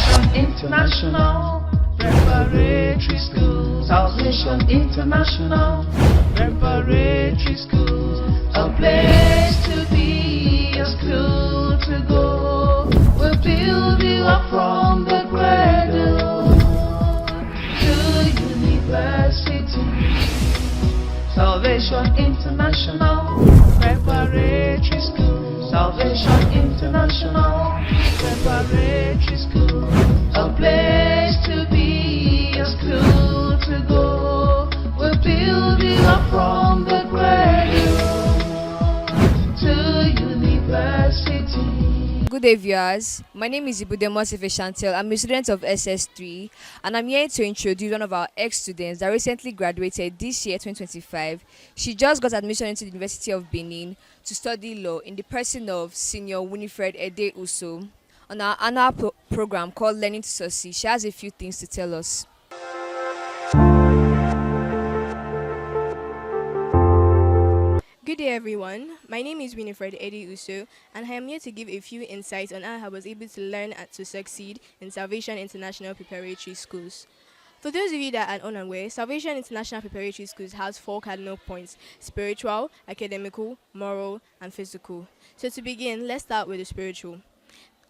Salvation International Preparatory School. Salvation International Preparatory School. A place to be, a school to go. We'll build you up from the cradle to university. Salvation International Preparatory School. Salvation International Preparatory School. A place to be, a school to go. We'll build you up from the cradle to university. Good day, viewers. My name is Ibudemos Chantel. I'm a student of SS3, and I'm here to introduce one of our ex-students that recently graduated this year, 2025. She just got admission into the University of Benin to study law in the person of Senior Winifred Ede Uso on our annual program called Learning to Succeed. She has a few things to tell us. Good day, everyone. My name is Winifred Ede Uso, and I am here to give a few insights on how I was able to learn and to succeed in Salvation International Preparatory Schools. For those of you that are unaware, Salvation International Preparatory Schools has 4 cardinal points: spiritual, academical, moral, and physical. So to begin, let's start with the spiritual.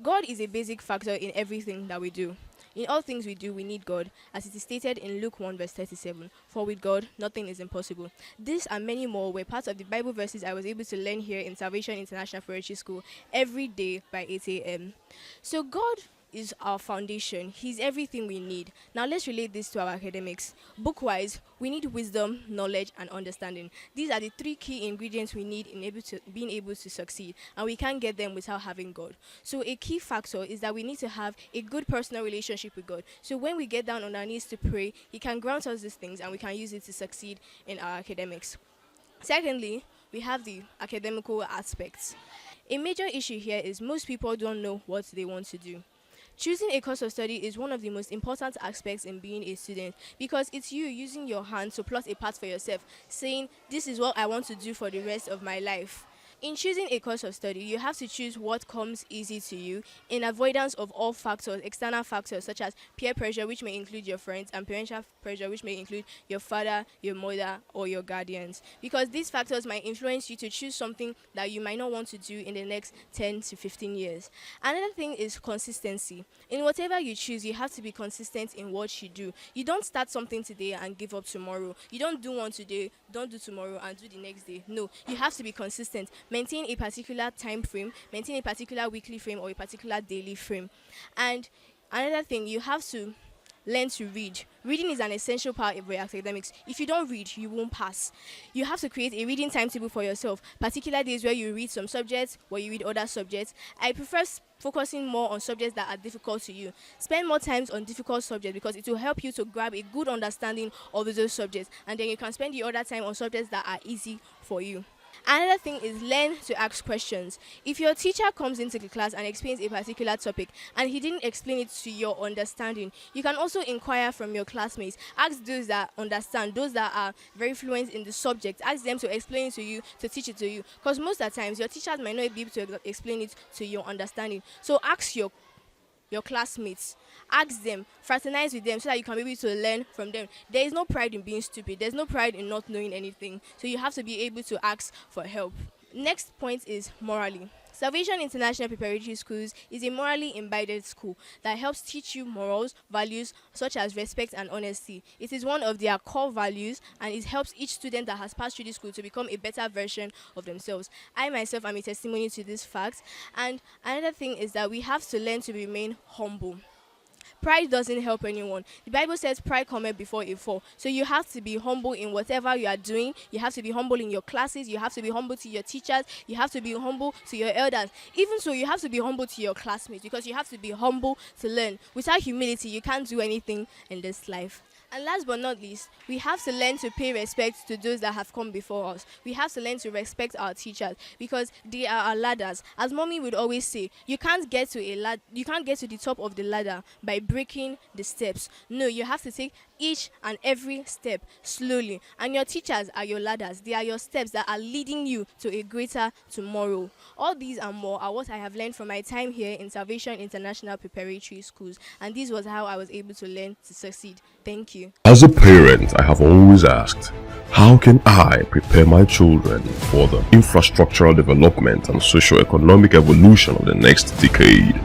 God is a basic factor in everything that we do. In all things we do, we need God, as it is stated in Luke 1 verse 37, for with God, nothing is impossible. This and many more were parts of the Bible verses I was able to learn here in Salvation International Preparatory School every day by 8 a.m. So God is our foundation. He's everything we need. Now let's relate this to our academics. Book-wise, we need wisdom, knowledge, and understanding. These are the 3 key ingredients we need in being able to succeed, and we can't get them without having God. So a key factor is that we need to have a good personal relationship with God. So when we get down on our knees to pray, He can grant us these things, and we can use it to succeed in our academics. Secondly, we have the academical aspects. A major issue here is most people don't know what they want to do. Choosing a course of study is one of the most important aspects in being a student, because it's you using your hand to plot a path for yourself, saying, this is what I want to do for the rest of my life. In choosing a course of study, you have to choose what comes easy to you in avoidance of all factors, external factors such as peer pressure, which may include your friends, and parental pressure, which may include your father, your mother, or your guardians. Because these factors might influence you to choose something that you might not want to do in the next 10 to 15 years. Another thing is consistency. In whatever you choose, you have to be consistent in what you do. You don't start something today and give up tomorrow. You don't do one today, don't do tomorrow, and do the next day. No, you have to be consistent. Maintain a particular time frame, maintain a particular weekly frame or a particular daily frame. And another thing, you have to learn to read. Reading is an essential part of your academics. If you don't read, you won't pass. You have to create a reading timetable for yourself, particular days where you read some subjects, where you read other subjects. I prefer focusing more on subjects that are difficult to you. Spend more time on difficult subjects because it will help you to grab a good understanding of those subjects, and then you can spend the other time on subjects that are easy for you. Another thing is learn to ask questions. If your teacher comes into the class and explains a particular topic and he didn't explain it to your understanding, you can also inquire from your classmates. Ask those that understand, those that are very fluent in the subject. Ask them to explain it to you, to teach it to you. Because most of the times, your teachers might not be able to explain it to your understanding. So ask your classmates, ask them, fraternize with them so that you can be able to learn from them. There is no pride in being stupid. There's no pride in not knowing anything. So you have to be able to ask for help. Next point is morally. Salvation International Preparatory Schools is a morally imbibed school that helps teach you morals, values such as respect and honesty. It is one of their core values, and it helps each student that has passed through the school to become a better version of themselves. I myself am a testimony to this fact. And another thing is that we have to learn to remain humble. Pride doesn't help anyone. The Bible says pride cometh before a fall. So you have to be humble in whatever you are doing. You have to be humble in your classes. You have to be humble to your teachers. You have to be humble to your elders. Even so, you have to be humble to your classmates, because you have to be humble to learn. Without humility, you can't do anything in this life. And last but not least, we have to learn to pay respect to those that have come before us. We have to learn to respect our teachers because they are our ladders. As mommy would always say, you can't get to the top of the ladder by breaking the steps. No, you have to take each and every step slowly. And your teachers are your ladders. They are your steps that are leading you to a greater tomorrow. All these and more are what I have learned from my time here in Salvation International Preparatory Schools. And this was how I was able to learn to succeed. Thank you. As a parent, I have always asked, how can I prepare my children for the infrastructural development and socio-economic evolution of the next decade?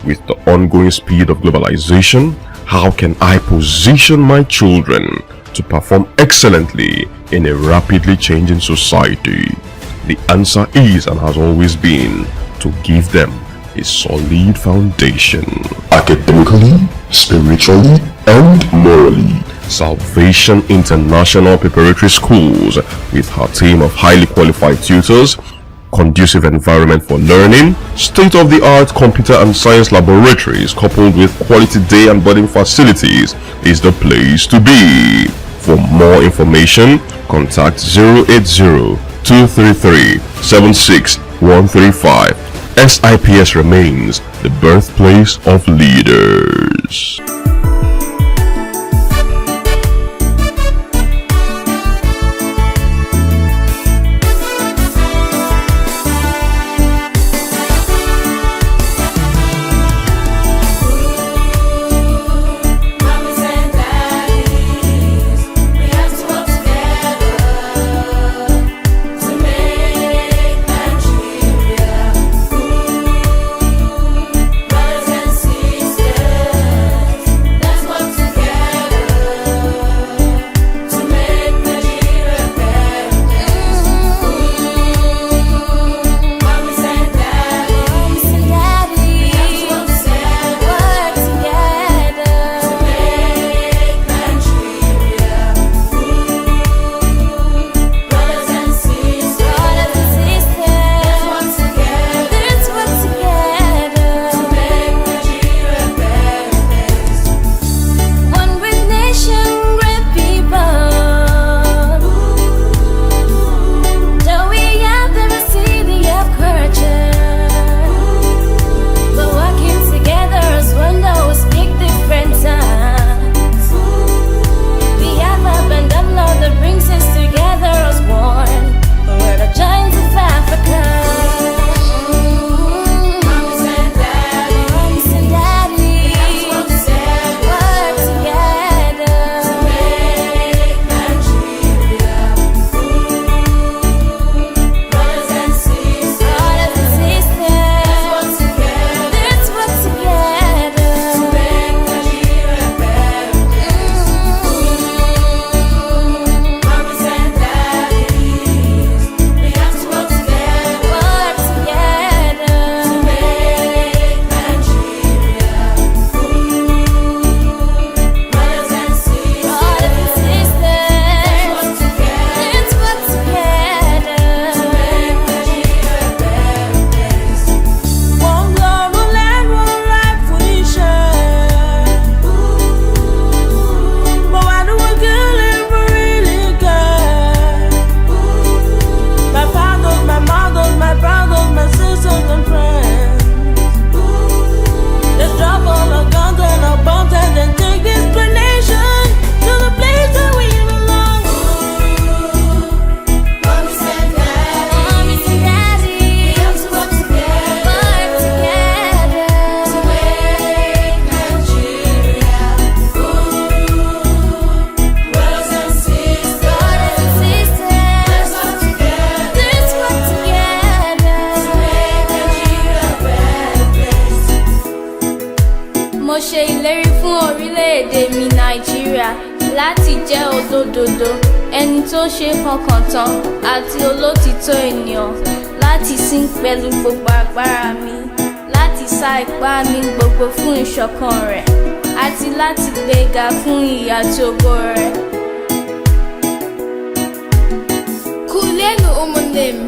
With the ongoing speed of globalization, how can I position my children to perform excellently in a rapidly changing society? The answer is and has always been to give them a solid foundation, academically, spiritually, and morally. Salvation International Preparatory Schools, with her team of highly qualified tutors, conducive environment for learning, state-of-the-art computer and science laboratories coupled with quality day and boarding facilities, is the place to be. For more information, contact 080-233-76135. SIPS remains the birthplace of leaders. láti jẹ́ olódodo ẹni tó ṣe fọkàn tán àti olótìtọ́ ènìyàn láti sìn pẹ̀lú gbogbo agbára mi láti sa ipá mi gbogbo fún ìṣọ̀kan rẹ̀ àti láti gbéga fún ìyà àti ògo rẹ̀. Kulienu ụmụnne m,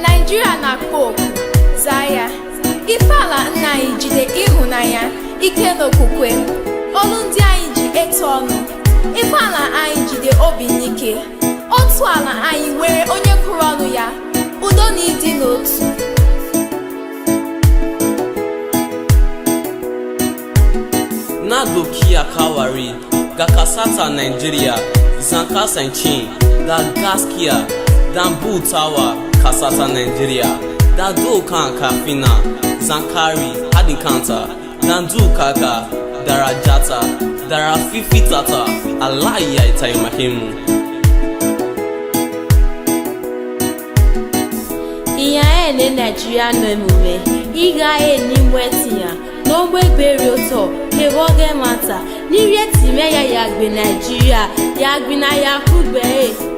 Naịjirịa na-akpọ oku zaa ife ala nna anyị jide ịhụnanya ike n'okwukwe olu ndị anyị ji eto ọnụ ife ala anyị jide obi n'ike otu ala anyị nwere onye kwuru ọnụ ya udo na ịdị n'otu Nadokia Kawari, Gakasata Nigeria, Zanka Sanchin, Gaskia, Dambu Tawa, Kasata Nigeria, Dadokan Kafina, Zankari, Hadikanta, Dandu Kaka, Darajata, Darafifi Tata, Alaya Itaimahimu. Iya ene Nigeria no emume, iga eni mwetiya, n'ogbe gbere ụtọ, kewoge mata, n'ihe time ya gbe Nigeria, ya gbe na ya kugbe,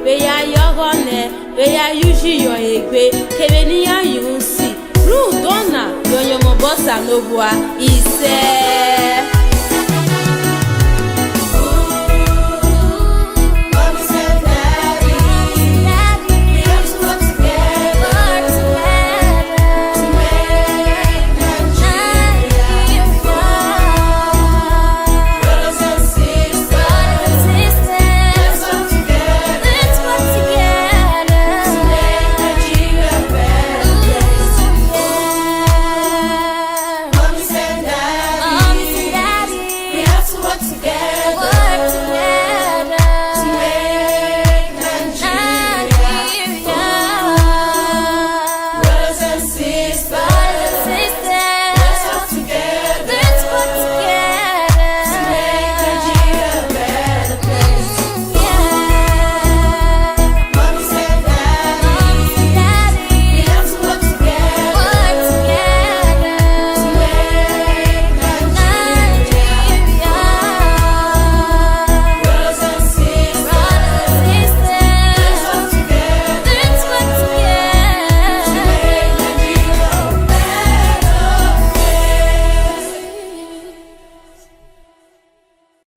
be ya yogone, be ya yuji yo egbe, kebe ni ya yunsi, ru dona, yonyomo bosa nobua, ise.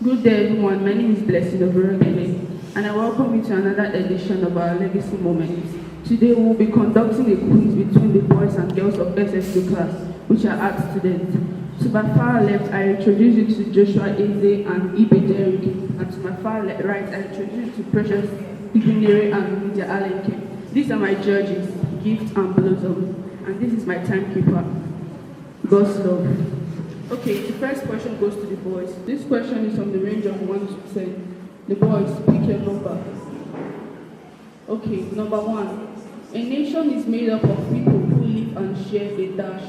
Good day everyone, my name is Blessing Ovorogele and I welcome you to another edition of our Legacy Moments. Today we will be conducting a quiz between the boys and girls of SS2 class, which are art students. To my far left, I introduce you to Joshua Eze and Ibe Derrick, and to my far right, I introduce you to Precious Igunere and Lydia Alenke. These are my judges, Gift and Blossom, and this is my timekeeper, God's Love. Okay, the first question goes to the boys. This question is from the range of 1 to 10. The boys, pick your number. Okay, number 1. A nation is made up of people who live and share a dash.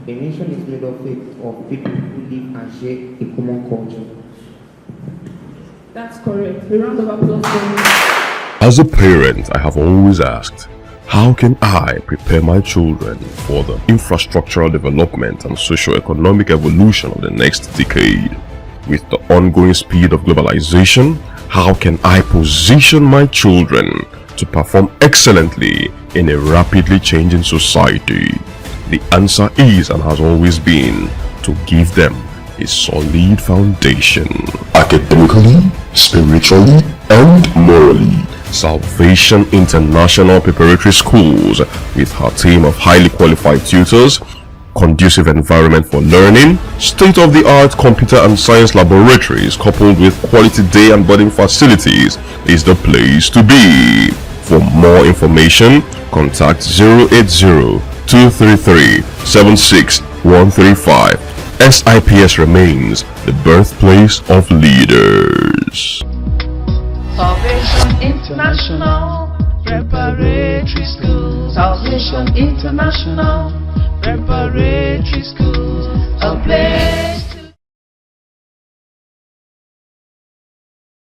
A nation is made up of people who live and share a common culture. That's correct. A round of applause for me. As a parent, I have always asked, how can I prepare my children for the infrastructural development and socio-economic evolution of the next decade? With the ongoing speed of globalization, how can I position my children to perform excellently in a rapidly changing society? The answer is and has always been to give them a solid foundation. Academically, spiritually, and morally. Salvation International Preparatory Schools, with her team of highly qualified tutors, conducive environment for learning, state-of-the-art computer and science laboratories coupled with quality day and boarding facilities, is the place to be. For more information, contact 080-233-76135. SIPS remains the birthplace of leaders. Salvation International Preparatory School. Salvation International Preparatory School. A place